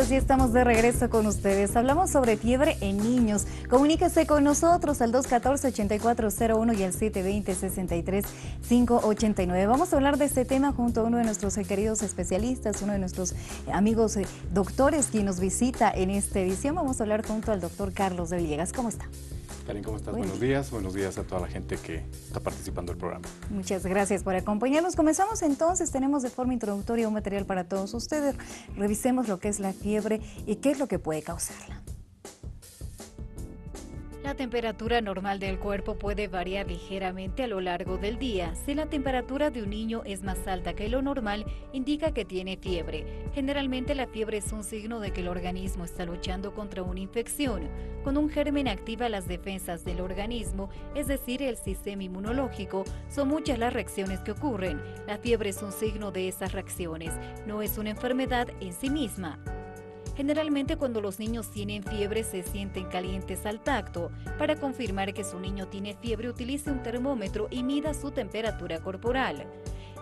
días, ya estamos de regreso con ustedes. Hablamos sobre fiebre en niños. Comuníquese con nosotros al 214-8401 y al 720-63-589. Vamos a hablar de este tema junto a uno de nuestros queridos especialistas, uno de nuestros amigos doctores quien nos visita en esta edición. Vamos a hablar junto al doctor Carlos de Villegas. ¿Cómo está? Karen, ¿cómo estás? Bueno. Buenos días a toda la gente que está participando del programa. Muchas gracias por acompañarnos. Comenzamos entonces, tenemos de forma introductoria un material para todos ustedes. Revisemos lo que es la fiebre y qué es lo que puede causarla. La temperatura normal del cuerpo puede variar ligeramente a lo largo del día. Si la temperatura de un niño es más alta que lo normal, indica que tiene fiebre. Generalmente la fiebre es un signo de que el organismo está luchando contra una infección. Cuando un germen activa las defensas del organismo, es decir, el sistema inmunológico, son muchas las reacciones que ocurren. La fiebre es un signo de esas reacciones, no es una enfermedad en sí misma. Generalmente cuando los niños tienen fiebre se sienten calientes al tacto. Para confirmar que su niño tiene fiebre, utilice un termómetro y mida su temperatura corporal.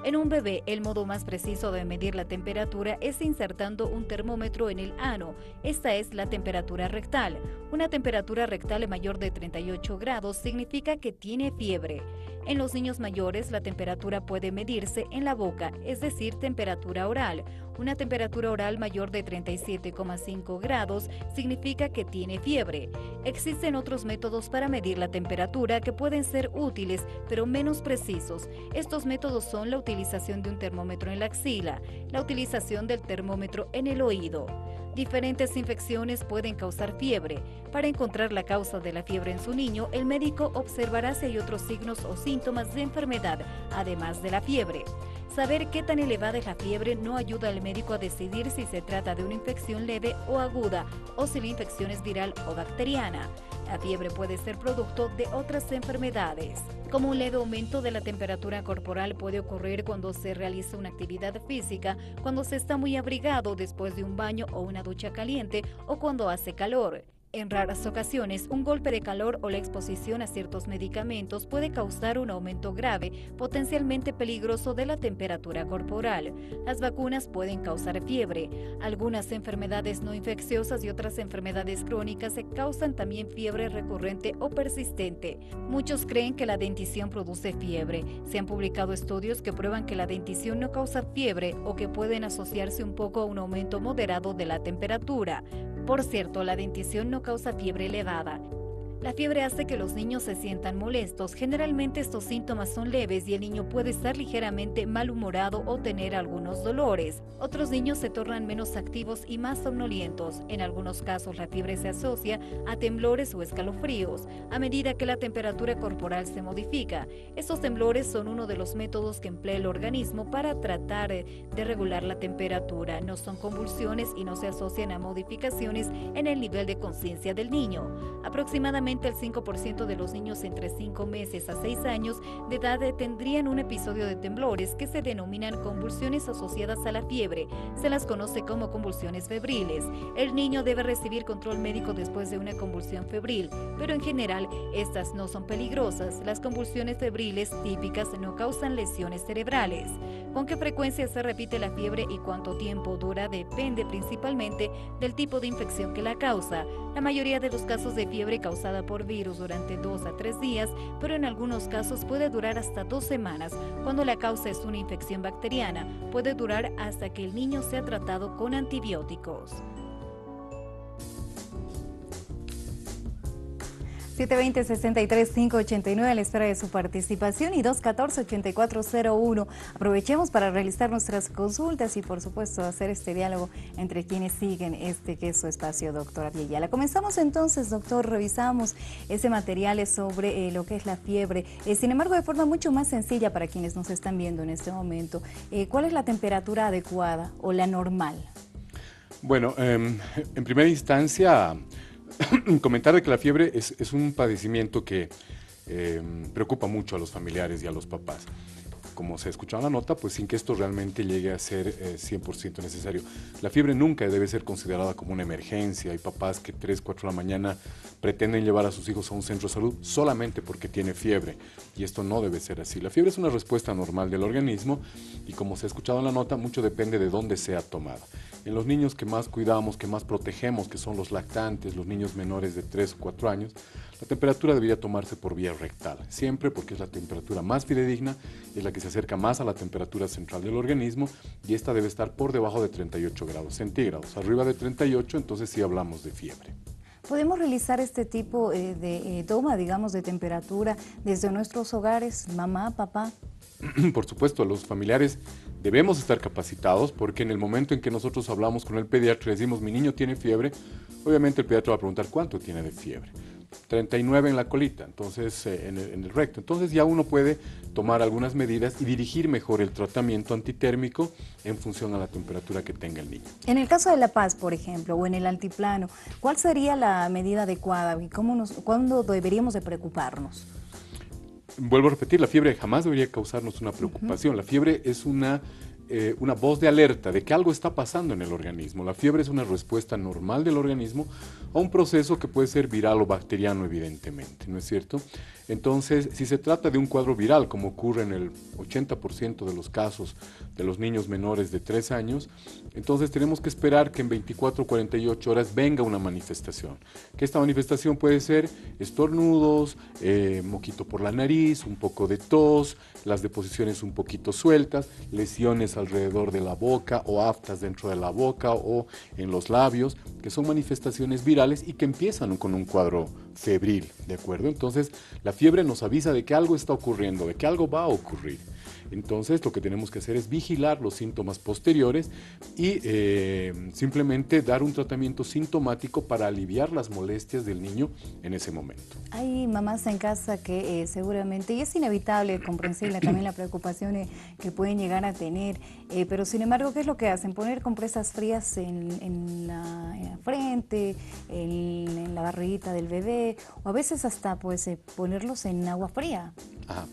En un bebé, el modo más preciso de medir la temperatura es insertando un termómetro en el ano. Esta es la temperatura rectal. Una temperatura rectal mayor de 38 grados significa que tiene fiebre. En los niños mayores, la temperatura puede medirse en la boca, es decir, temperatura oral. Una temperatura oral mayor de 37,5 grados significa que tiene fiebre. Existen otros métodos para medir la temperatura que pueden ser útiles, pero menos precisos. Estos métodos son la utilización de un termómetro en la axila, la utilización del termómetro en el oído. Diferentes infecciones pueden causar fiebre. Para encontrar la causa de la fiebre en su niño, el médico observará si hay otros signos o síntomas de enfermedad, además de la fiebre. Saber qué tan elevada es la fiebre no ayuda al médico a decidir si se trata de una infección leve o aguda o si la infección es viral o bacteriana. La fiebre puede ser producto de otras enfermedades. Como un leve aumento de la temperatura corporal puede ocurrir cuando se realiza una actividad física, cuando se está muy abrigado después de un baño o una ducha caliente o cuando hace calor. En raras ocasiones, un golpe de calor o la exposición a ciertos medicamentos puede causar un aumento grave, potencialmente peligroso de la temperatura corporal. Las vacunas pueden causar fiebre. Algunas enfermedades no infecciosas y otras enfermedades crónicas causan también fiebre recurrente o persistente. Muchos creen que la dentición produce fiebre. Se han publicado estudios que prueban que la dentición no causa fiebre o que pueden asociarse un poco a un aumento moderado de la temperatura. Por cierto, la dentición no causa fiebre elevada. La fiebre hace que los niños se sientan molestos. Generalmente estos síntomas son leves y el niño puede estar ligeramente malhumorado o tener algunos dolores. Otros niños se tornan menos activos y más somnolientos. En algunos casos la fiebre se asocia a temblores o escalofríos a medida que la temperatura corporal se modifica. Estos temblores son uno de los métodos que emplea el organismo para tratar de regular la temperatura. No son convulsiones y no se asocian a modificaciones en el nivel de conciencia del niño. Aproximadamente el 5% de los niños entre 5 meses a 6 años de edad tendrían un episodio de temblores que se denominan convulsiones asociadas a la fiebre. Se las conoce como convulsiones febriles. El niño debe recibir control médico después de una convulsión febril, pero en general estas no son peligrosas. Las convulsiones febriles típicas no causan lesiones cerebrales. Con qué frecuencia se repite la fiebre y cuánto tiempo dura depende principalmente del tipo de infección que la causa. La mayoría de los casos de fiebre causada por virus durante 2 a 3 días, pero en algunos casos puede durar hasta 2 semanas. Cuando la causa es una infección bacteriana, puede durar hasta que el niño sea tratado con antibióticos. 720-63-589 a la espera de su participación y 214-8401. Aprovechemos para realizar nuestras consultas y por supuesto hacer este diálogo entre quienes siguen que es su espacio, doctora Villela. Comenzamos entonces, doctor, revisamos ese material sobre lo que es la fiebre. Sin embargo, de forma mucho más sencilla para quienes nos están viendo en este momento, ¿cuál es la temperatura adecuada o la normal? Bueno, en primera instancia, comentar de que la fiebre es un padecimiento que preocupa mucho a los familiares y a los papás. Como se escuchaba en la nota, pues sin que esto realmente llegue a ser 100% necesario. La fiebre nunca debe ser considerada como una emergencia. Hay papás que 3, 4 de la mañana pretenden llevar a sus hijos a un centro de salud solamente porque tiene fiebre. Y esto no debe ser así. La fiebre es una respuesta normal del organismo y como se ha escuchado en la nota, mucho depende de dónde sea tomada. En los niños que más cuidamos, que más protegemos, que son los lactantes, los niños menores de 3 o 4 años, la temperatura debería tomarse por vía rectal, siempre porque es la temperatura más fidedigna, es la que se acerca más a la temperatura central del organismo y esta debe estar por debajo de 38 grados centígrados. Arriba de 38, entonces sí hablamos de fiebre. ¿Podemos realizar este tipo de toma, digamos, de temperatura desde nuestros hogares, mamá, papá? Por supuesto, los familiares debemos estar capacitados porque en el momento en que nosotros hablamos con el pediatra y decimos mi niño tiene fiebre, obviamente el pediatra va a preguntar cuánto tiene de fiebre. 39 en la colita, entonces en el recto. Entonces ya uno puede tomar algunas medidas y dirigir mejor el tratamiento antitérmico en función a la temperatura que tenga el niño. En el caso de La Paz, por ejemplo, o en el altiplano, ¿cuál sería la medida adecuada y cuándo deberíamos de preocuparnos? Vuelvo a repetir, la fiebre jamás debería causarnos una preocupación. La fiebre es una voz de alerta de que algo está pasando en el organismo. La fiebre es una respuesta normal del organismo a un proceso que puede ser viral o bacteriano, evidentemente, ¿no es cierto? Entonces, si se trata de un cuadro viral, como ocurre en el 80% de los casos de los niños menores de 3 años, entonces tenemos que esperar que en 24 o 48 horas venga una manifestación. Que esta manifestación puede ser estornudos, moquito por la nariz, un poco de tos, las deposiciones un poquito sueltas, lesiones alrededor de la boca o aftas dentro de la boca o en los labios, que son manifestaciones virales y que empiezan con un cuadro febril, ¿de acuerdo? Entonces, la fiebre nos avisa de que algo está ocurriendo, de que algo va a ocurrir. Entonces, lo que tenemos que hacer es vigilar los síntomas posteriores y simplemente dar un tratamiento sintomático para aliviar las molestias del niño en ese momento. Hay mamás en casa que seguramente, y es inevitable, comprensible también la preocupación que pueden llegar a tener, pero sin embargo, ¿qué es lo que hacen? Poner compresas frías en la frente, en la barriguita del bebé, o a veces hasta pues ponerlos en agua fría. Ajá.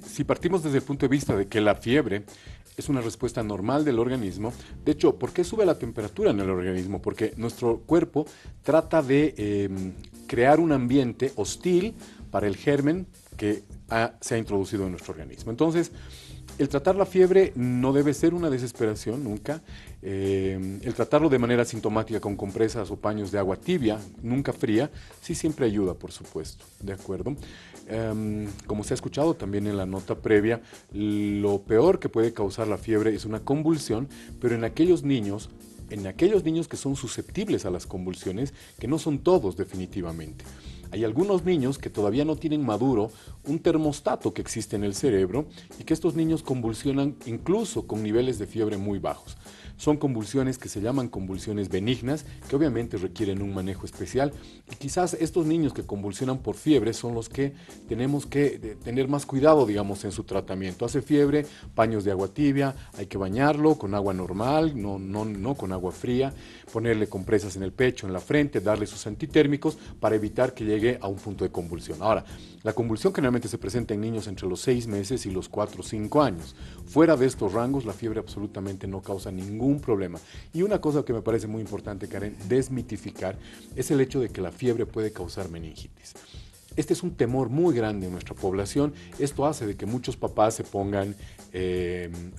Si partimos desde el punto de vista de que la fiebre es una respuesta normal del organismo, de hecho, ¿por qué sube la temperatura en el organismo? Porque nuestro cuerpo trata de crear un ambiente hostil para el germen que se ha introducido en nuestro organismo. Entonces, el tratar la fiebre no debe ser una desesperación, nunca. El tratarlo de manera sintomática con compresas o paños de agua tibia, nunca fría, sí siempre ayuda, por supuesto, ¿de acuerdo? Como se ha escuchado también en la nota previa, lo peor que puede causar la fiebre es una convulsión, pero en aquellos niños que son susceptibles a las convulsiones, que no son todos definitivamente. Hay algunos niños que todavía no tienen maduro un termostato que existe en el cerebro y que estos niños convulsionan incluso con niveles de fiebre muy bajos. Son convulsiones que se llaman convulsiones benignas, que obviamente requieren un manejo especial. Y quizás estos niños que convulsionan por fiebre son los que tenemos que tener más cuidado, digamos, en su tratamiento. Hace fiebre, paños de agua tibia, hay que bañarlo con agua normal, no con agua fría, ponerle compresas en el pecho, en la frente, darle sus antitérmicos para evitar que llegue a un punto de convulsión. Ahora, la convulsión generalmente se presenta en niños entre los 6 meses y los 4 o 5 años. Fuera de estos rangos, la fiebre absolutamente no causa ningún problema. Y una cosa que me parece muy importante, Karen, desmitificar, es el hecho de que la fiebre puede causar meningitis. Este es un temor muy grande en nuestra población. Esto hace de que muchos papás se pongan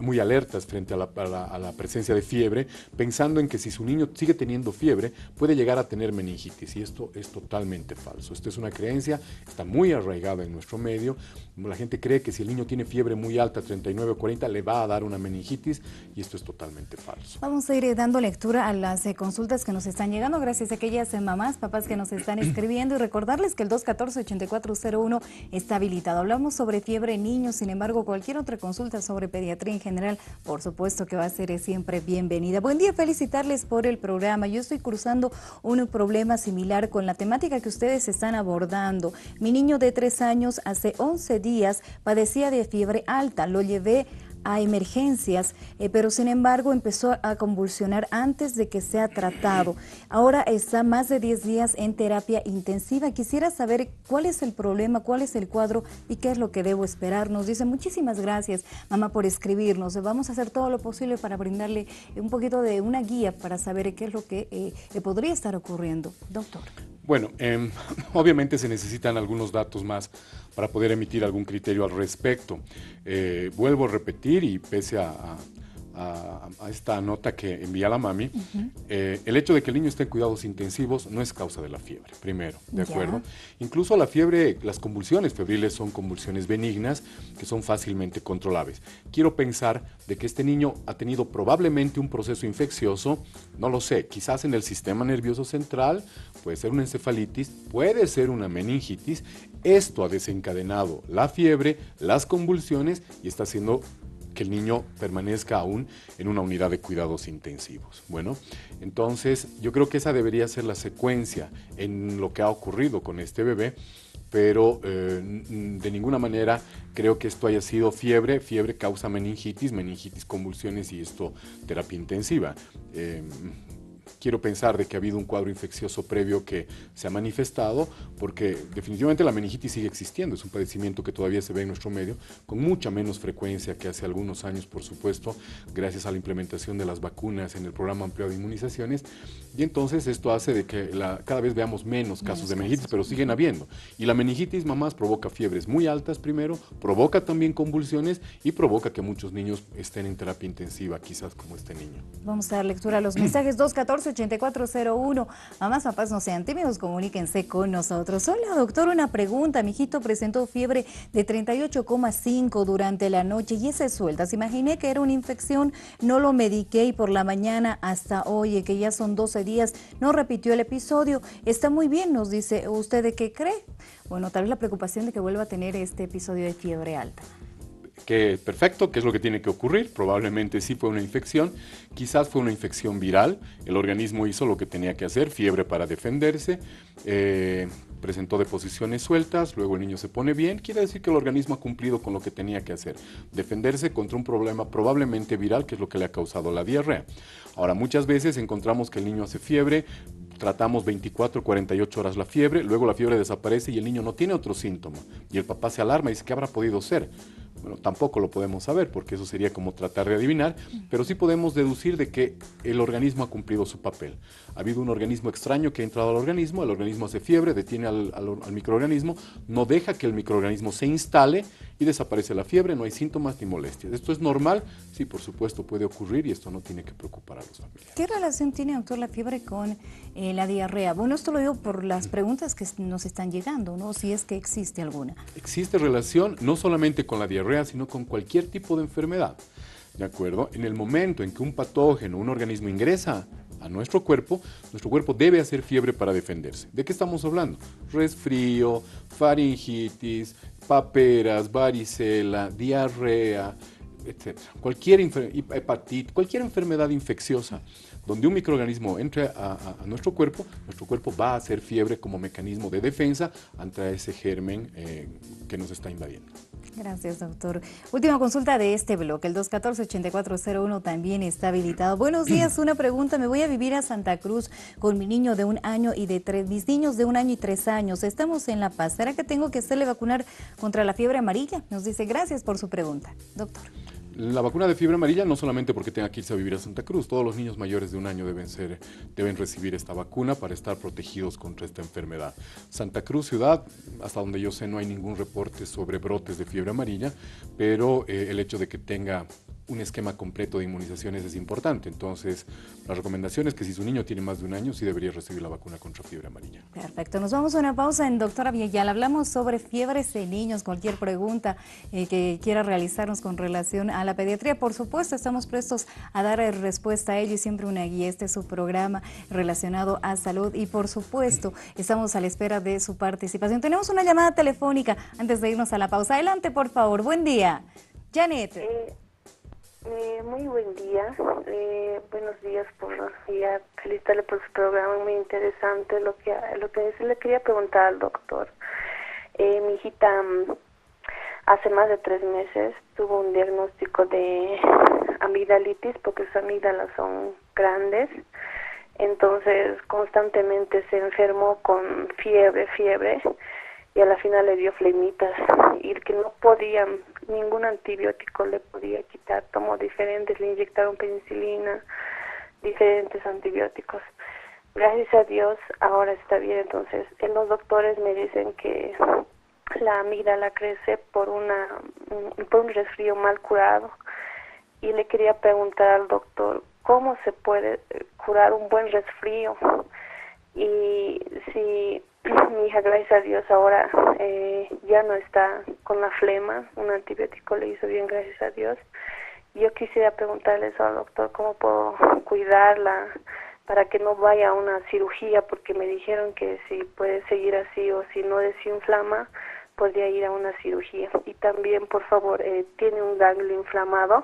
muy alertas frente a la presencia de fiebre, pensando en que si su niño sigue teniendo fiebre, puede llegar a tener meningitis. Y esto es totalmente falso. Esta es una creencia, está muy arraigada en nuestro medio. La gente cree que si el niño tiene fiebre muy alta, 39 o 40, le va a dar una meningitis, y esto es totalmente falso. Vamos a ir dando lectura a las consultas que nos están llegando, gracias a aquellas mamás, papás que nos están escribiendo, y recordarles que el 214-8401 está habilitado. Hablamos sobre fiebre en niños, sin embargo, cualquier otra consulta sobre pediatría en general, por supuesto que va a ser siempre bienvenida. Buen día, felicitarles por el programa. Yo estoy cruzando un problema similar con la temática que ustedes están abordando. Mi niño de 3 años hace 11 días padecía de fiebre alta, lo llevé a emergencias, pero sin embargo empezó a convulsionar antes de que sea tratado. Ahora está más de 10 días en terapia intensiva. Quisiera saber cuál es el problema, cuál es el cuadro y qué es lo que debo esperar. Nos dice, muchísimas gracias, mamá, por escribirnos. Vamos a hacer todo lo posible para brindarle un poquito de una guía para saber qué es lo que le podría estar ocurriendo. Doctor. Bueno, obviamente se necesitan algunos datos más para poder emitir algún criterio al respecto. Vuelvo a repetir, y pese a a esta nota que envía la mami, el hecho de que el niño esté en cuidados intensivos no es causa de la fiebre, primero, ¿de acuerdo? Incluso la fiebre, las convulsiones febriles son convulsiones benignas que son fácilmente controlables. Quiero pensar de que este niño ha tenido probablemente un proceso infeccioso, no lo sé, quizás en el sistema nervioso central, puede ser una encefalitis, puede ser una meningitis. Esto ha desencadenado la fiebre, las convulsiones y está haciendo que el niño permanezca aún en una unidad de cuidados intensivos. Bueno, entonces yo creo que esa debería ser la secuencia en lo que ha ocurrido con este bebé, pero de ninguna manera creo que esto haya sido fiebre. Fiebre causa meningitis, meningitis convulsiones y esto terapia intensiva. Quiero pensar de que ha habido un cuadro infeccioso previo que se ha manifestado, porque definitivamente la meningitis sigue existiendo, es un padecimiento que todavía se ve en nuestro medio, con mucha menos frecuencia que hace algunos años, por supuesto, gracias a la implementación de las vacunas en el programa ampliado de inmunizaciones, y entonces esto hace de que cada vez veamos menos casos de meningitis, pero siguen habiendo. Y la meningitis, mamás, provoca fiebres muy altas primero, provoca también convulsiones y provoca que muchos niños estén en terapia intensiva, quizás como este niño. Vamos a dar lectura a los mensajes. 214-8401. Mamás, papás, no sean tímidos, comuníquense con nosotros. Hola, doctor, una pregunta. Mi hijito presentó fiebre de 38,5 durante la noche y ese sueltas. Imaginé que era una infección, no lo mediqué y por la mañana hasta hoy, que ya son 12 días, no repitió el episodio. Está muy bien, nos dice. ¿Usted de qué cree? Bueno, tal vez la preocupación de que vuelva a tener este episodio de fiebre alta. Que perfecto, ¿qué es lo que tiene que ocurrir? Probablemente sí fue una infección, quizás fue una infección viral, el organismo hizo lo que tenía que hacer, fiebre para defenderse, presentó deposiciones sueltas, luego el niño se pone bien, quiere decir que el organismo ha cumplido con lo que tenía que hacer, defenderse contra un problema probablemente viral, que es lo que le ha causado la diarrea. Ahora, muchas veces encontramos que el niño hace fiebre, tratamos 24, 48 horas la fiebre, luego la fiebre desaparece y el niño no tiene otro síntoma, y el papá se alarma y dice, ¿qué habrá podido ser? Bueno, tampoco lo podemos saber porque eso sería como tratar de adivinar, pero sí podemos deducir de que el organismo ha cumplido su papel. Ha habido un organismo extraño que ha entrado al organismo, el organismo hace fiebre, detiene al microorganismo, no deja que el microorganismo se instale y desaparece la fiebre, no hay síntomas ni molestias. ¿Esto es normal? Sí, por supuesto puede ocurrir y esto no tiene que preocupar a los familiares. ¿Qué relación tiene, doctor, la fiebre con la diarrea? Bueno, esto lo digo por las preguntas que nos están llegando, ¿no? Si es que existe alguna. Existe relación no solamente con la diarrea, sino con cualquier tipo de enfermedad, ¿de acuerdo? En el momento en que un patógeno, un organismo ingresa a nuestro cuerpo debe hacer fiebre para defenderse. ¿De qué estamos hablando? Resfrío, faringitis, paperas, varicela, diarrea, etc. Cualquier hepatitis, cualquier enfermedad infecciosa donde un microorganismo entre a nuestro cuerpo va a hacer fiebre como mecanismo de defensa ante ese germen que nos está invadiendo. Gracias, doctor. Última consulta de este bloque, el 214-8401 también está habilitado. Buenos días, una pregunta. Me voy a vivir a Santa Cruz con mi niño de 1 año y mis niños de 1 año y 3 años. Estamos en La Paz. ¿Será que tengo que hacerle vacunar contra la fiebre amarilla? Nos dice, gracias por su pregunta, doctor. La vacuna de fiebre amarilla no solamente porque tenga que irse a vivir a Santa Cruz, todos los niños mayores de 1 año deben recibir esta vacuna para estar protegidos contra esta enfermedad. Santa Cruz ciudad, hasta donde yo sé, no hay ningún reporte sobre brotes de fiebre amarilla, pero el hecho de que tenga un esquema completo de inmunizaciones es importante. Entonces, la recomendación es que si su niño tiene más de 1 año, sí debería recibir la vacuna contra fiebre amarilla. Perfecto. Nos vamos a una pausa en Doctora Villayala. Hablamos sobre fiebres de niños. Cualquier pregunta que quiera realizarnos con relación a la pediatría, por supuesto, estamos prestos a dar respuesta a ello y siempre una guía. Este es su programa relacionado a salud y, por supuesto, estamos a la espera de su participación. Tenemos una llamada telefónica antes de irnos a la pausa. Adelante, por favor. Buen día. Janet. Muy buen día, buenos días, felicitarle por su programa, muy interesante lo que le quería preguntar al doctor. Mi hijita hace más de 3 meses tuvo un diagnóstico de amigdalitis porque sus amígdalas son grandes, entonces constantemente se enfermó con fiebre y a la final le dio flemitas y que no podía, ningún antibiótico le podía quitar, tomó diferentes, le inyectaron penicilina, diferentes antibióticos. Gracias a Dios ahora está bien, entonces los doctores me dicen que la amígdala crece por un resfrío mal curado y le quería preguntar al doctor cómo se puede curar un buen resfrío. Y si mi hija, gracias a Dios, ahora ya no está con la flema, un antibiótico le hizo bien, gracias a Dios. Yo quisiera preguntarle eso al doctor, cómo puedo cuidarla para que no vaya a una cirugía, porque me dijeron que si puede seguir así o si no desinflama, podría ir a una cirugía. Y también, por favor, tiene un ganglio inflamado,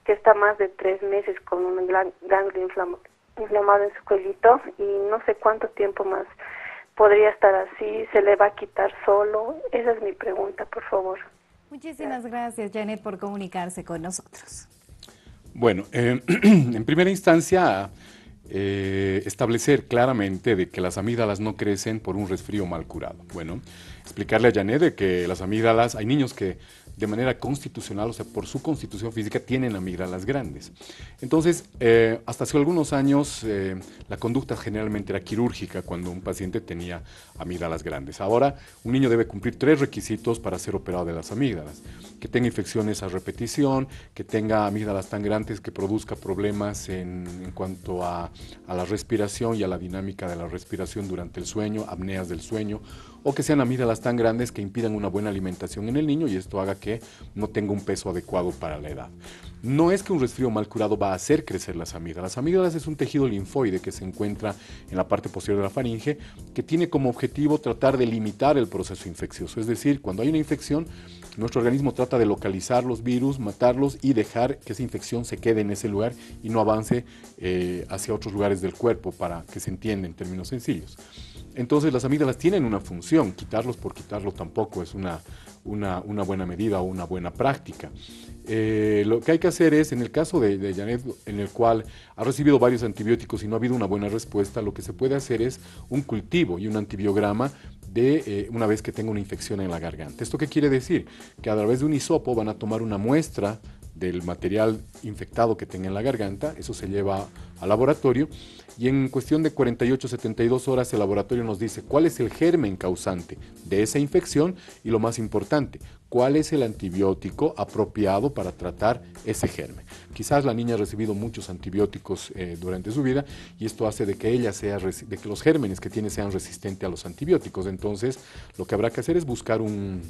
que está más de 3 meses con un ganglio inflamado en su cuellito, y no sé cuánto tiempo más podría estar así, se le va a quitar solo. Esa es mi pregunta, por favor. Muchísimas gracias, Janet, por comunicarse con nosotros. Bueno, en primera instancia, establecer claramente de que las amígdalas no crecen por un resfrío mal curado. Bueno, explicarle a Janet de que las amígdalas, hay niños que de manera constitucional, o sea, por su constitución física, tienen amígdalas grandes. Entonces, hasta hace algunos años, la conducta generalmente era quirúrgica cuando un paciente tenía amígdalas grandes. Ahora, un niño debe cumplir 3 requisitos para ser operado de las amígdalas: que tenga infecciones a repetición, que tenga amígdalas tan grandes que produzca problemas en cuanto a la respiración y a la dinámica de la respiración durante el sueño, apneas del sueño, o que sean amígdalas tan grandes que impidan una buena alimentación en el niño y esto haga que no tenga un peso adecuado para la edad. No es que un resfrío mal curado va a hacer crecer las amígdalas. Las amígdalas es un tejido linfoide que se encuentra en la parte posterior de la faringe, que tiene como objetivo tratar de limitar el proceso infeccioso. Es decir, cuando hay una infección, nuestro organismo trata de localizar los virus, matarlos y dejar que esa infección se quede en ese lugar y no avance hacia otros lugares del cuerpo, para que se entienda en términos sencillos. Entonces las amígdalas tienen una función, quitarlos por quitarlo tampoco es una buena medida o una buena práctica. Lo que hay que hacer es, en el caso de Janet, en el cual ha recibido varios antibióticos y no ha habido una buena respuesta, lo que se puede hacer es un cultivo y un antibiograma de una vez que tenga una infección en la garganta. ¿Esto qué quiere decir? Que a través de un hisopo van a tomar una muestra del material infectado que tenga en la garganta, eso se lleva al laboratorio y en cuestión de 48 72 horas el laboratorio nos dice cuál es el germen causante de esa infección y, lo más importante, cuál es el antibiótico apropiado para tratar ese germen. Quizás la niña ha recibido muchos antibióticos durante su vida y esto hace de que de que los gérmenes que tiene sean resistentes a los antibióticos. Entonces, lo que habrá que hacer es buscar un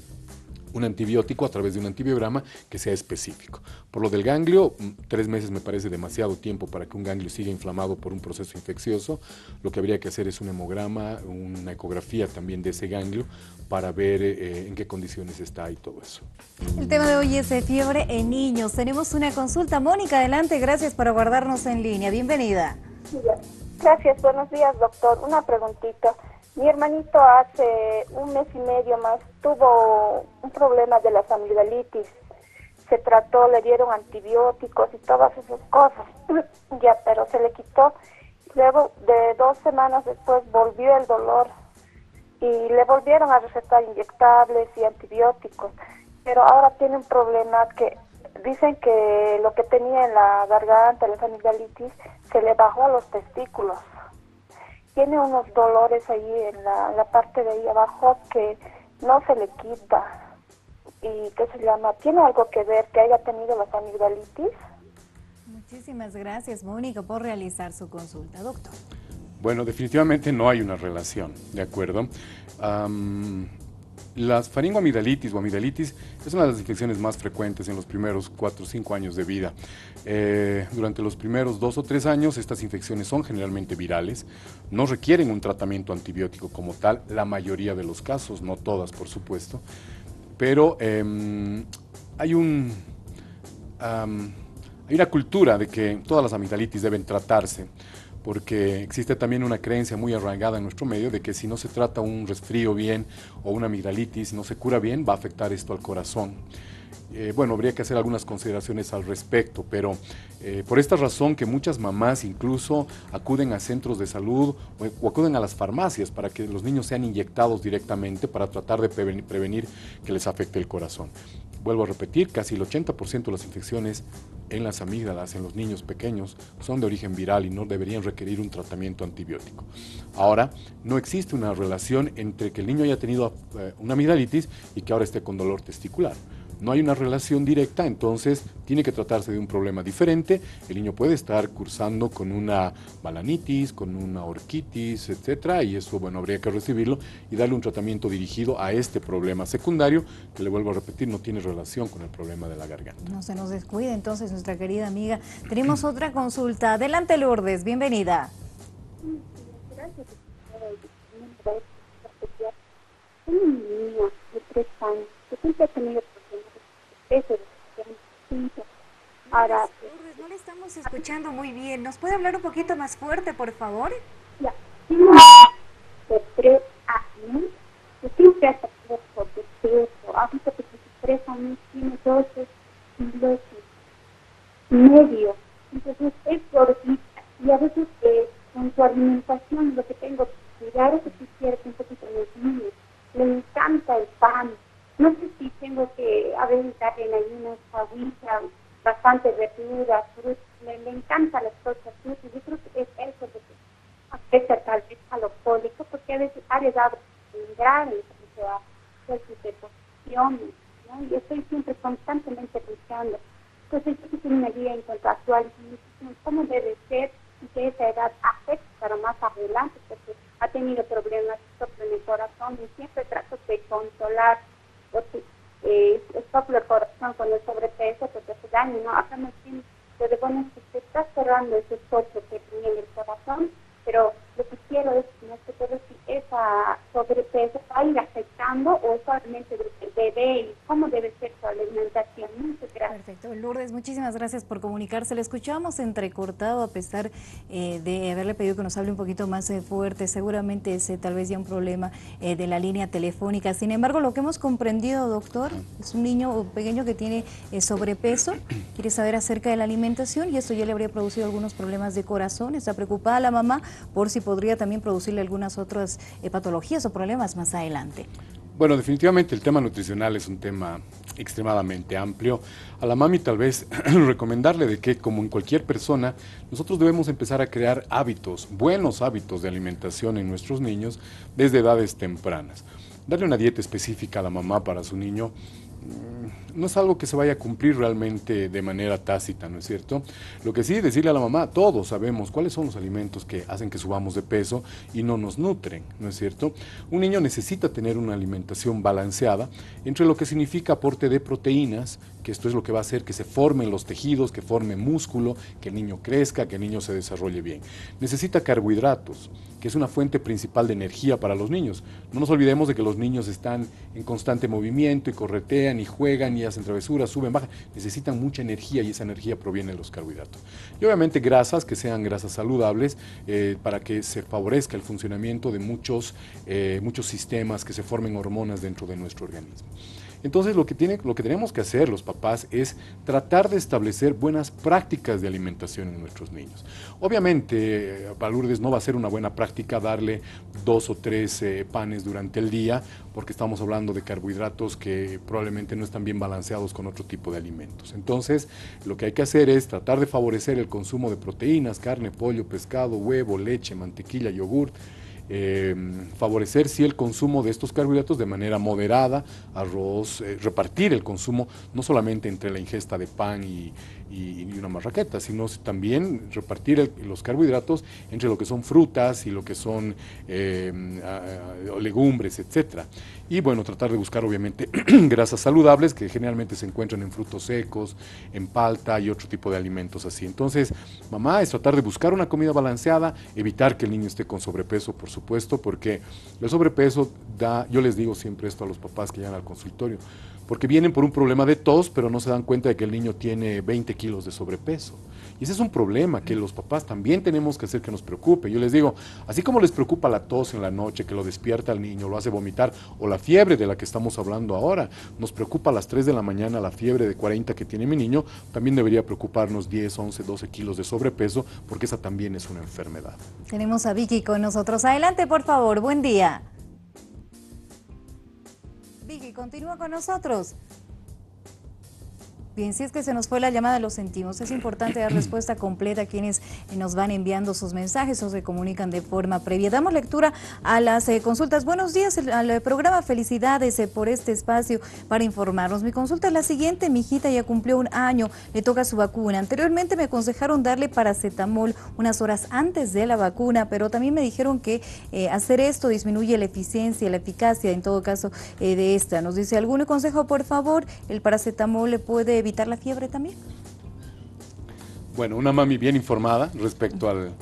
antibiótico a través de un antibiograma que sea específico. Por lo del ganglio, 3 meses me parece demasiado tiempo para que un ganglio siga inflamado por un proceso infeccioso. Lo que habría que hacer es un hemograma, una ecografía también de ese ganglio para ver en qué condiciones está y todo eso. El tema de hoy es fiebre en niños. Tenemos una consulta. Mónica, adelante, gracias por aguardarnos en línea. Bienvenida. Gracias, buenos días, doctor. Una preguntita. Mi hermanito hace 1 mes y medio más tuvo un problema de las amigdalitis. Se trató, le dieron antibióticos y todas esas cosas. Ya, pero se le quitó. Luego, de 2 semanas después, volvió el dolor y le volvieron a recetar inyectables y antibióticos. Pero ahora tiene un problema que dicen que lo que tenía en la garganta, la amigdalitis, se le bajó a los testículos. Tiene unos dolores ahí en la parte de ahí abajo que no se le quita. ¿Y qué se llama? ¿Tiene algo que ver que haya tenido las amigdalitis? Muchísimas gracias, Mónica, por realizar su consulta, doctor. Bueno, definitivamente no hay una relación, ¿de acuerdo? Las faringoamigdalitis o amigdalitis es una de las infecciones más frecuentes en los primeros 4 o 5 años de vida. Durante los primeros 2 o 3 años estas infecciones son generalmente virales, no requieren un tratamiento antibiótico como tal, la mayoría de los casos, no todas por supuesto, pero hay una cultura de que todas las amigdalitis deben tratarse, porque existe también una creencia muy arraigada en nuestro medio de que si no se trata un resfrío bien o una amigdalitis, no se cura bien, va a afectar esto al corazón. Bueno, habría que hacer algunas consideraciones al respecto, pero por esta razón que muchas mamás incluso acuden a centros de salud o acuden a las farmacias para que los niños sean inyectados directamente para tratar de prevenir que les afecte el corazón. Vuelvo a repetir, casi el 80% de las infecciones en las amígdalas, en los niños pequeños, son de origen viral y no deberían requerir un tratamiento antibiótico. Ahora, no existe una relación entre que el niño haya tenido una amigdalitis y que ahora esté con dolor testicular. no hay una relación directa, entonces tiene que tratarse de un problema diferente. El niño puede estar cursando con una balanitis, con una orquitis, etcétera, y eso, bueno, habría que recibirlo y darle un tratamiento dirigido a este problema secundario, que le vuelvo a repetir, no tiene relación con el problema de la garganta. No se nos descuide entonces nuestra querida amiga. Tenemos otra consulta. Adelante, Lourdes, bienvenida. Gracias. Tengo un niño de 3 años que siempre ha tenido problemas de peso, Ahora, Lourdes, no le estamos escuchando muy bien. ¿Nos puede hablar un poquito más fuerte, por favor? ya, tengo de 3 años que siempre ha tenido sobrepeso. Ahorita que tiene 3 años tiene 12 kilos y medio. Entonces es gordita y a veces con su alimentación lo que tengo que cuidar es que quisiera un poquito de los niños. Le encanta el pan. No sé si tengo que a veces darle en algunas agüitas, bastante verduras, frutas. Le encantan las cosas dulces. Yo creo que es eso lo que afecta tal vez a lo cólico, porque a veces ha llegado a grave en cuanto a sus deposiciones, ¿no? Y estoy siempre constantemente luchando. Entonces yo quisiera una guía en cuanto a actual cómo debe ser y que esa edad afecta para más adelante, porque ha tenido problemas en el corazón y siempre trato de controlar, porque soplo el corazón con el sobrepeso, porque hace daño, ¿no? Acá me siento, pero bueno, se está cerrando ese soplo que tenía en el corazón, pero lo que quiero es, no sé, pero si esa sobrepeso va a ir afectando o es solamente del bebé y cómo debe ser su alimentación. Muchas gracias. Perfecto. Lourdes, muchísimas gracias por comunicarse. Le escuchamos entrecortado a pesar de haberle pedido que nos hable un poquito más fuerte. Seguramente es tal vez ya un problema de la línea telefónica. Sin embargo, lo que hemos comprendido, doctor, es un niño pequeño que tiene sobrepeso, quiere saber acerca de la alimentación y esto ya le habría producido algunos problemas de corazón. Está preocupada la mamá por si podría también producirle algunas otras patologías o problemas más adelante. Bueno, definitivamente el tema nutricional es un tema extremadamente amplio. A la mami tal vez recomendarle de que, como en cualquier persona, nosotros debemos empezar a crear hábitos, buenos hábitos de alimentación en nuestros niños desde edades tempranas. Darle una dieta específica a la mamá para su niño no es algo que se vaya a cumplir realmente de manera tácita, ¿no es cierto? Lo que sí, decirle a la mamá, todos sabemos cuáles son los alimentos que hacen que subamos de peso y no nos nutren, ¿no es cierto? Un niño necesita tener una alimentación balanceada entre lo que significa aporte de proteínas, que esto es lo que va a hacer que se formen los tejidos, que forme músculo, que el niño crezca, que el niño se desarrolle bien. Necesita carbohidratos, que es una fuente principal de energía para los niños. No nos olvidemos de que los niños están en constante movimiento y corretean y juegan y hacen travesuras, suben, bajan. Necesitan mucha energía y esa energía proviene de los carbohidratos. Y obviamente grasas, que sean grasas saludables, para que se favorezca el funcionamiento de muchos sistemas, que se formen hormonas dentro de nuestro organismo. Entonces lo que tenemos que hacer los papás es tratar de establecer buenas prácticas de alimentación en nuestros niños. Obviamente, para Lourdes no va a ser una buena práctica darle 2 o 3 panes durante el día, porque estamos hablando de carbohidratos que probablemente no están bien balanceados con otro tipo de alimentos. Entonces, lo que hay que hacer es tratar de favorecer el consumo de proteínas, carne, pollo, pescado, huevo, leche, mantequilla, yogur. Favorecer sí el consumo de estos carbohidratos de manera moderada, arroz, repartir el consumo no solamente entre la ingesta de pan y una marraqueta, sino también repartir los carbohidratos entre lo que son frutas y lo que son legumbres, etcétera. Y bueno, tratar de buscar obviamente grasas saludables que generalmente se encuentran en frutos secos, en palta y otro tipo de alimentos así. Entonces, mamá, es tratar de buscar una comida balanceada, evitar que el niño esté con sobrepeso, por supuesto, porque el sobrepeso yo les digo siempre esto a los papás que llegan al consultorio, porque vienen por un problema de tos, pero no se dan cuenta de que el niño tiene 20 kilos de sobrepeso. Y ese es un problema que los papás también tenemos que hacer que nos preocupe. Yo les digo, así como les preocupa la tos en la noche, que lo despierta al niño, lo hace vomitar, o la fiebre de la que estamos hablando ahora, nos preocupa a las 3 de la mañana la fiebre de 40 que tiene mi niño, también debería preocuparnos 10, 11, 12 kilos de sobrepeso, porque esa también es una enfermedad. Tenemos a Vicky con nosotros. Adelante, por favor. Buen día. Vicky, continúa con nosotros. Bien, si es que se nos fue la llamada, lo sentimos. Es importante dar respuesta completa a quienes nos van enviando sus mensajes o se comunican de forma previa. Damos lectura a las consultas. Buenos días al programa. Felicidades por este espacio para informarnos. Mi consulta es la siguiente. Mi hijita ya cumplió 1 año, le toca su vacuna. Anteriormente me aconsejaron darle paracetamol unas horas antes de la vacuna, pero también me dijeron que hacer esto disminuye la eficiencia, la eficacia en todo caso de esta. Nos dice, ¿algún consejo, por favor? ¿El paracetamol le puede evitar la fiebre también? Bueno, una mami bien informada respecto al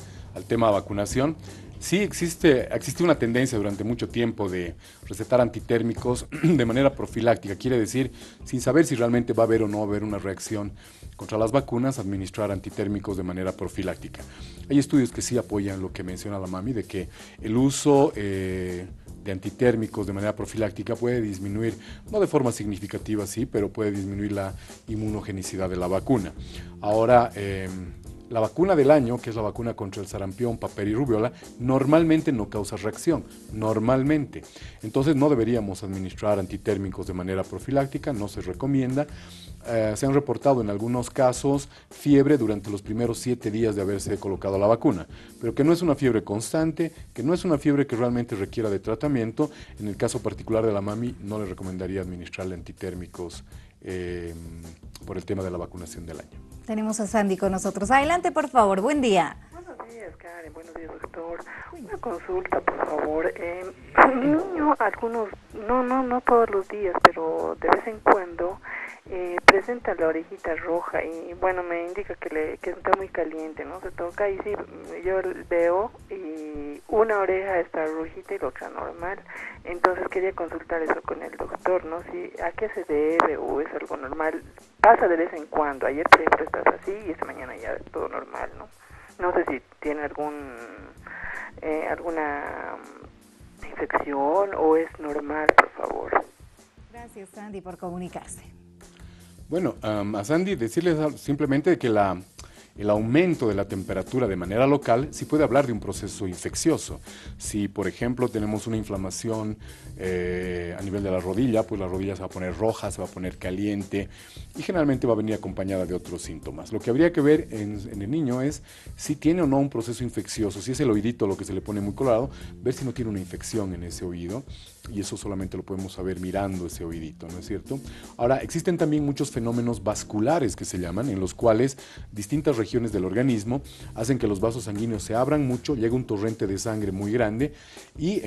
tema de vacunación. Sí existe una tendencia durante mucho tiempo de recetar antitérmicos de manera profiláctica, quiere decir, sin saber si realmente va a haber o no va a haber una reacción contra las vacunas, administrar antitérmicos de manera profiláctica. Hay estudios que sí apoyan lo que menciona la mami, de que el uso de antitérmicos de manera profiláctica puede disminuir, no de forma significativa, sí, pero puede disminuir la inmunogenicidad de la vacuna. Ahora, la vacuna del año, que es la vacuna contra el sarampión, papera y rubiola, normalmente no causa reacción, normalmente. Entonces no deberíamos administrar antitérmicos de manera profiláctica, no se recomienda. Se han reportado en algunos casos fiebre durante los primeros 7 días de haberse colocado la vacuna, pero que no es una fiebre constante, que no es una fiebre que realmente requiera de tratamiento. En el caso particular de la mami, no le recomendaría administrarle antitérmicos por el tema de la vacunación del año. Tenemos a Sandy con nosotros. Adelante, por favor. Buen día. Buenos días, Karen. Buenos días, doctor. Una consulta, por favor. Mi niño, algunos, no todos los días, pero de vez en cuando presenta la orejita roja y bueno, me indica que está muy caliente, ¿no? Se toca y sí, yo veo y una oreja está rojita y la otra normal. Entonces quería consultar eso con el doctor, ¿no? Si a qué se debe o es algo normal. Pasa de vez en cuando. Ayer, por ejemplo, estaba así y esta mañana ya es todo normal, ¿no? No sé si tiene alguna infección o es normal, por favor. Gracias, Sandy, por comunicarse. Bueno, a Sandy decirles simplemente que el aumento de la temperatura de manera local sí puede hablar de un proceso infeccioso. Si, por ejemplo, tenemos una inflamación a nivel de la rodilla, pues la rodilla se va a poner roja, se va a poner caliente y generalmente va a venir acompañada de otros síntomas. Lo que habría que ver en el niño es si tiene o no un proceso infeccioso, si es el oídito lo que se le pone muy colorado, ver si no tiene una infección en ese oído. Y eso solamente lo podemos saber mirando ese oídito, ¿no es cierto? Ahora, existen también muchos fenómenos vasculares que se llaman, en los cuales distintas regiones del organismo hacen que los vasos sanguíneos se abran mucho, llega un torrente de sangre muy grande y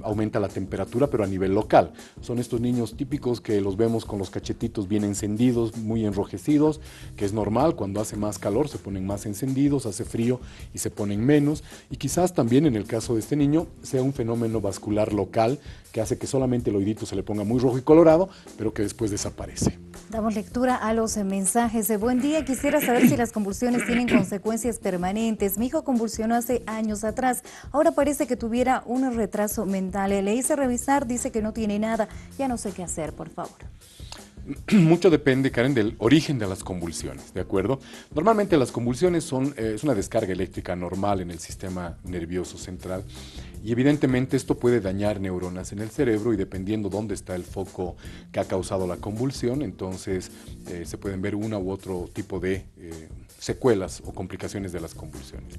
aumenta la temperatura, pero a nivel local. Son estos niños típicos que los vemos con los cachetitos bien encendidos, muy enrojecidos, que es normal, cuando hace más calor se ponen más encendidos, hace frío y se ponen menos. Y quizás también en el caso de este niño sea un fenómeno vascular local que hace que solamente el oídito se le ponga muy rojo y colorado, pero que después desaparece. Damos lectura a los mensajes. Buen día, quisiera saber si las convulsiones tienen consecuencias permanentes. Mi hijo convulsionó hace años atrás, ahora parece que tuviera un retraso mental. Le hice revisar, dice que no tiene nada, ya no sé qué hacer, por favor. Mucho depende, Karen, del origen de las convulsiones, ¿de acuerdo? Normalmente las convulsiones es una descarga eléctrica normal en el sistema nervioso central y evidentemente esto puede dañar neuronas en el cerebro y dependiendo dónde está el foco que ha causado la convulsión, entonces se pueden ver una u otro tipo de secuelas o complicaciones de las convulsiones.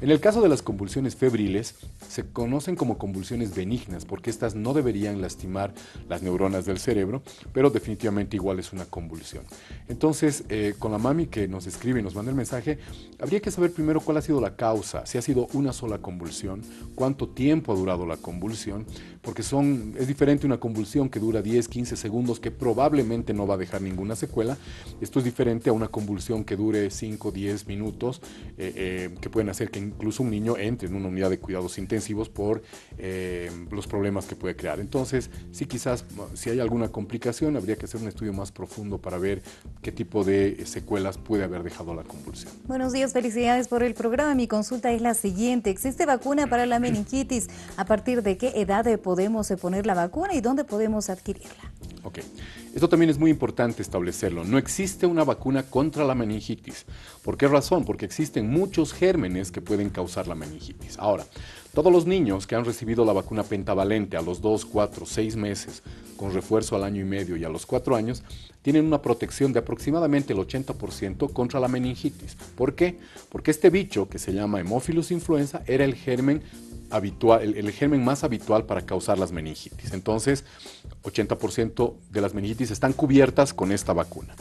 En el caso de las convulsiones febriles, se conocen como convulsiones benignas porque estas no deberían lastimar las neuronas del cerebro, pero definitivamente igual es una convulsión. Entonces, con la mami que nos escribe y nos manda el mensaje, habría que saber primero cuál ha sido la causa, si ha sido una sola convulsión, cuánto tiempo ha durado la convulsión, porque es diferente una convulsión que dura 10, 15 segundos, que probablemente no va a dejar ninguna secuela. Esto es diferente a una convulsión que dure 5, 10 minutos, que pueden hacer que incluso un niño entre en una unidad de cuidados intensivos por los problemas que puede crear. Entonces, sí, quizás si hay alguna complicación, habría que hacer un estudio más profundo para ver qué tipo de secuelas puede haber dejado la convulsión. Buenos días, felicidades por el programa. Mi consulta es la siguiente. ¿Existe vacuna para la meningitis? ¿A partir de qué edad podemos poner la vacuna y dónde podemos adquirirla? Ok, esto también es muy importante establecerlo. No existe una vacuna contra la meningitis. ¿Por qué razón? Porque existen muchos gérmenes que pueden pueden causar la meningitis. Ahora, todos los niños que han recibido la vacuna pentavalente a los 2, 4, 6 meses, con refuerzo al año y medio y a los 4 años, tienen una protección de aproximadamente el 80% contra la meningitis. ¿Por qué? Porque este bicho, que se llama Haemophilus influenza, era el germen habitual, el germen más habitual para causar las meningitis. Entonces, 80% de las meningitis están cubiertas con esta vacuna.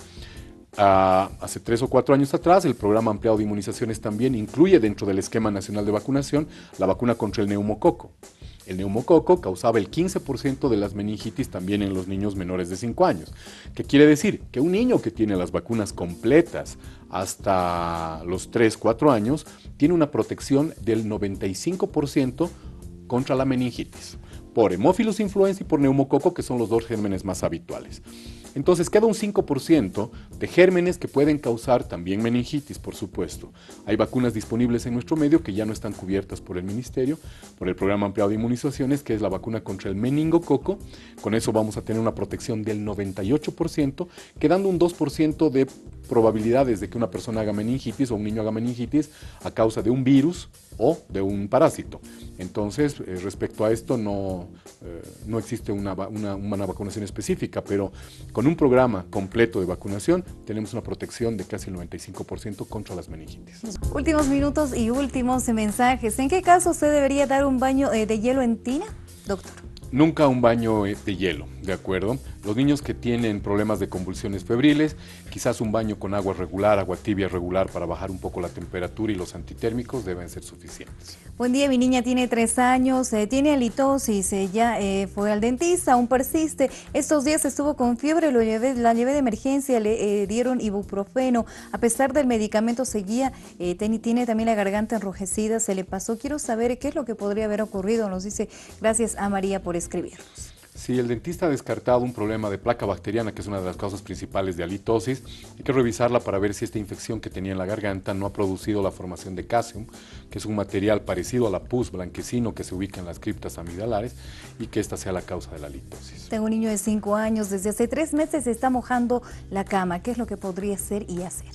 Hace 3 o 4 años atrás, el programa ampliado de inmunizaciones también incluye dentro del esquema nacional de vacunación la vacuna contra el neumococo. El neumococo causaba el 15% de las meningitis también en los niños menores de 5 años. ¿Qué quiere decir? Que un niño que tiene las vacunas completas hasta los 3, 4 años tiene una protección del 95% contra la meningitis, por Haemophilus influenza y por neumococo, que son los 2 gérmenes más habituales. Entonces queda un 5% de gérmenes que pueden causar también meningitis, por supuesto. Hay vacunas disponibles en nuestro medio que ya no están cubiertas por el Ministerio, por el Programa Ampliado de Inmunizaciones, que es la vacuna contra el meningococo. Con eso vamos a tener una protección del 98%, quedando un 2% de probabilidades de que una persona haga meningitis o un niño haga meningitis a causa de un virus o de un parásito. Entonces, respecto a esto no existe una vacunación específica, pero con un programa completo de vacunación tenemos una protección de casi el 95% contra las meningitis. Últimos minutos y últimos mensajes. ¿En qué caso se debería dar un baño de hielo en tina, doctor? Nunca un baño de hielo, ¿de acuerdo? Los niños que tienen problemas de convulsiones febriles, quizás un baño con agua regular, agua tibia regular para bajar un poco la temperatura y los antitérmicos deben ser suficientes. Buen día, mi niña tiene 3 años, tiene halitosis, ya fue al dentista, aún persiste. Estos días estuvo con fiebre, la llevé de emergencia, le dieron ibuprofeno. A pesar del medicamento seguía, tiene también la garganta enrojecida, se le pasó. Quiero saber qué es lo que podría haber ocurrido. Nos dice, gracias a María por escribirnos. Si el dentista ha descartado un problema de placa bacteriana, que es una de las causas principales de halitosis, hay que revisarla para ver si esta infección que tenía en la garganta no ha producido la formación de cáseum, que es un material parecido a la pus blanquecino que se ubica en las criptas amigdalares, y que esta sea la causa de la halitosis. Tengo un niño de 5 años, desde hace 3 meses se está mojando la cama. ¿Qué es lo que podría hacer y hacer?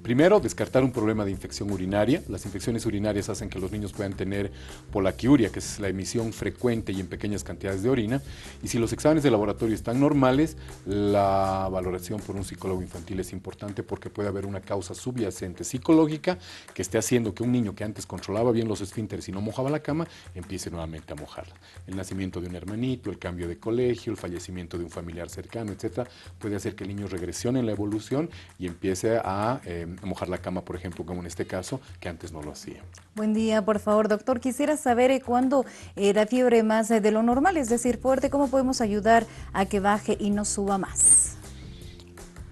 Primero, descartar un problema de infección urinaria. Las infecciones urinarias hacen que los niños puedan tener polaquiuria, que es la emisión frecuente y en pequeñas cantidades de orina. Y si los exámenes de laboratorio están normales, la valoración por un psicólogo infantil es importante porque puede haber una causa subyacente psicológica que esté haciendo que un niño que antes controlaba bien los esfínteres y no mojaba la cama, empiece nuevamente a mojarla. El nacimiento de un hermanito, el cambio de colegio, el fallecimiento de un familiar cercano, etcétera, puede hacer que el niño regresione en la evolución y empiece a mojar la cama, por ejemplo, como en este caso, que antes no lo hacía. Buen día, por favor, doctor. Quisiera saber cuándo da fiebre más de lo normal, es decir, fuerte, ¿cómo podemos ayudar a que baje y no suba más?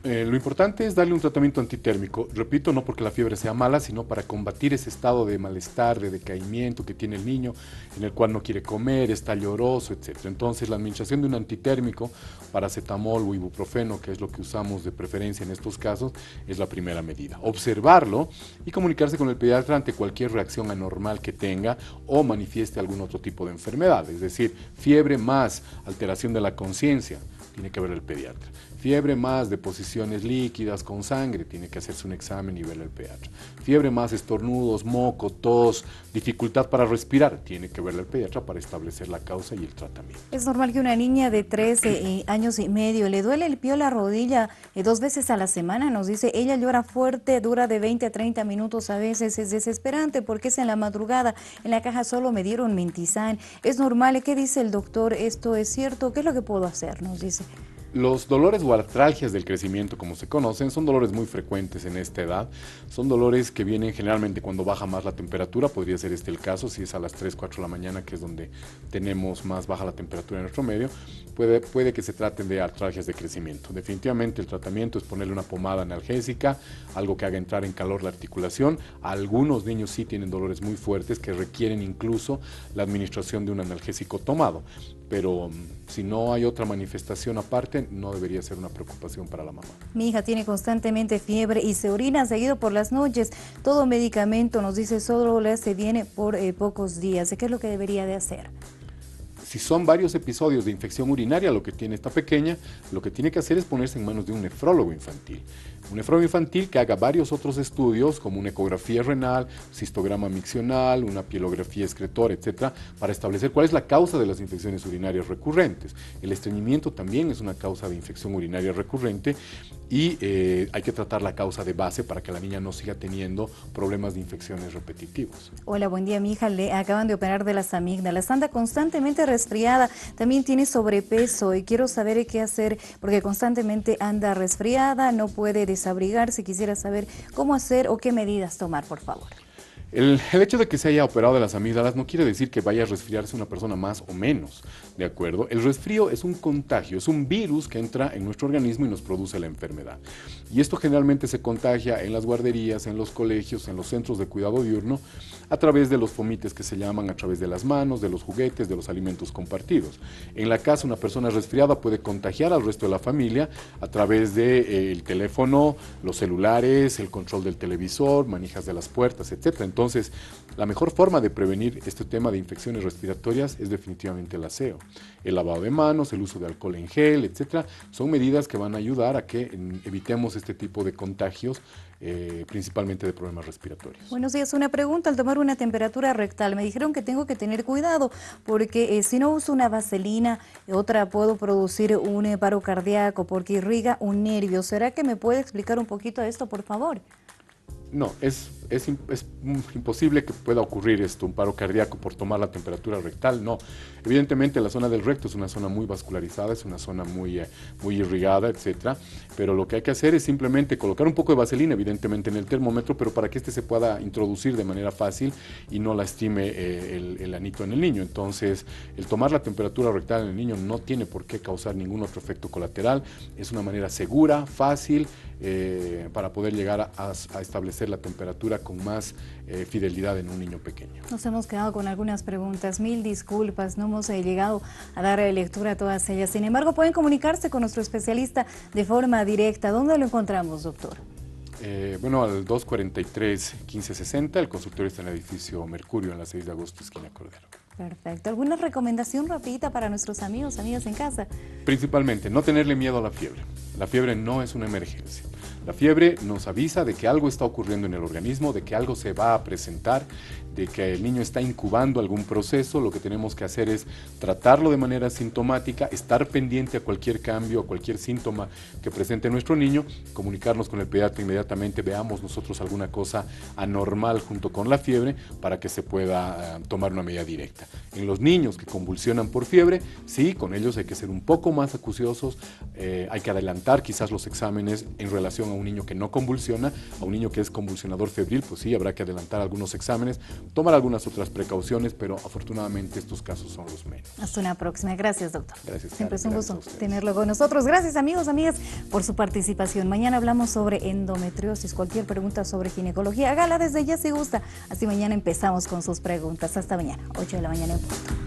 Lo importante es darle un tratamiento antitérmico, repito, no porque la fiebre sea mala, sino para combatir ese estado de malestar, de decaimiento que tiene el niño, en el cual no quiere comer, está lloroso, etc. Entonces, la administración de un antitérmico, paracetamol o ibuprofeno, que es lo que usamos de preferencia en estos casos, es la primera medida. Observarlo y comunicarse con el pediatra ante cualquier reacción anormal que tenga o manifieste algún otro tipo de enfermedad, es decir, fiebre más alteración de la conciencia, tiene que ver el pediatra. Fiebre más deposiciones líquidas con sangre, tiene que hacerse un examen y verle al pediatra. Fiebre más estornudos, moco, tos, dificultad para respirar, tiene que verle al pediatra para establecer la causa y el tratamiento. Es normal que una niña de 13 años y medio le duele el pie o la rodilla 2 veces a la semana, nos dice, ella llora fuerte, dura de 20 a 30 minutos a veces, es desesperante porque es en la madrugada, en la caja solo me dieron Mentizan, es normal, ¿qué dice el doctor? ¿Esto es cierto? ¿Qué es lo que puedo hacer? Nos dice. Los dolores o artralgias del crecimiento, como se conocen, son dolores muy frecuentes en esta edad. Son dolores que vienen generalmente cuando baja más la temperatura, podría ser este el caso, si es a las 3, 4 de la mañana, que es donde tenemos más baja la temperatura en nuestro medio, puede que se traten de artralgias de crecimiento. Definitivamente el tratamiento es ponerle una pomada analgésica, algo que haga entrar en calor la articulación. Algunos niños sí tienen dolores muy fuertes que requieren incluso la administración de un analgésico tomado, pero si no hay otra manifestación aparte, no debería ser una preocupación para la mamá. Mi hija tiene constantemente fiebre y se orina seguido por las noches. Todo medicamento, nos dice, solo le hace bien por pocos días. ¿Qué es lo que debería de hacer? Si son varios episodios de infección urinaria lo que tiene esta pequeña, lo que tiene que hacer es ponerse en manos de un nefrólogo infantil. Un nefrólogo infantil que haga varios otros estudios, como una ecografía renal, cistograma miccional, una pielografía excretora, etcétera, para establecer cuál es la causa de las infecciones urinarias recurrentes. El estreñimiento también es una causa de infección urinaria recurrente y hay que tratar la causa de base para que la niña no siga teniendo problemas de infecciones repetitivos. Hola, buen día, mi hija le acaban de operar de las amígdalas, anda constantemente resfriada, también tiene sobrepeso y quiero saber qué hacer porque constantemente anda resfriada, no puede desabrigarse, quisiera saber cómo hacer o qué medidas tomar, por favor. El hecho de que se haya operado de las amígdalas no quiere decir que vaya a resfriarse una persona más o menos, ¿de acuerdo? El resfrío es un contagio, es un virus que entra en nuestro organismo y nos produce la enfermedad. Y esto generalmente se contagia en las guarderías, en los colegios, en los centros de cuidado diurno, a través de los fomites que se llaman, a través de las manos, de los juguetes, de los alimentos compartidos. En la casa una persona resfriada puede contagiar al resto de la familia a través del teléfono, los celulares, el control del televisor, manijas de las puertas, etc. Entonces, la mejor forma de prevenir este tema de infecciones respiratorias es definitivamente el aseo. El lavado de manos, el uso de alcohol en gel, etcétera, son medidas que van a ayudar a que evitemos este tipo de contagios, principalmente de problemas respiratorios. Buenos días, una pregunta, al tomar una temperatura rectal, me dijeron que tengo que tener cuidado porque si no uso una vaselina, otra puedo producir un paro cardíaco porque irriga un nervio. ¿Será que me puede explicar un poquito esto, por favor? No, es imposible que pueda ocurrir un paro cardíaco por tomar la temperatura rectal, no. Evidentemente la zona del recto es una zona muy vascularizada, es una zona muy irrigada, etcétera, pero lo que hay que hacer es simplemente colocar un poco de vaselina, evidentemente en el termómetro, pero para que este se pueda introducir de manera fácil y no lastime el anito en el niño. Entonces, el tomar la temperatura rectal en el niño no tiene por qué causar ningún otro efecto colateral, es una manera segura, fácil, para poder llegar a establecer la temperatura con más fidelidad en un niño pequeño. Nos hemos quedado con algunas preguntas, mil disculpas, no hemos llegado a dar lectura a todas ellas. Sin embargo, pueden comunicarse con nuestro especialista de forma directa. ¿Dónde lo encontramos, doctor? Bueno, al 243-1560, el consultorio está en el edificio Mercurio, en la 6 de agosto, esquina Cordero. Perfecto. ¿Alguna recomendación rapidita para nuestros amigos, amigas en casa? Principalmente, no tenerle miedo a la fiebre. La fiebre no es una emergencia. La fiebre nos avisa de que algo está ocurriendo en el organismo, de que algo se va a presentar, de que el niño está incubando algún proceso. Lo que tenemos que hacer es tratarlo de manera sintomática, estar pendiente a cualquier cambio, a cualquier síntoma que presente nuestro niño, comunicarnos con el pediatra inmediatamente, veamos nosotros alguna cosa anormal junto con la fiebre para que se pueda tomar una medida directa. En los niños que convulsionan por fiebre, sí, con ellos hay que ser un poco más acuciosos, hay que adelantar quizás los exámenes en relación a un niño que no convulsiona, a un niño que es convulsionador febril, pues sí, habrá que adelantar algunos exámenes, tomar algunas otras precauciones, pero afortunadamente estos casos son los menos. Hasta una próxima. Gracias, doctor. Gracias. Siempre es un gusto tenerlo con nosotros. Gracias, amigos, amigas, por su participación. Mañana hablamos sobre endometriosis. Cualquier pregunta sobre ginecología, hágala desde ya si gusta. Así mañana empezamos con sus preguntas. Hasta mañana, 8 de la mañana en punto.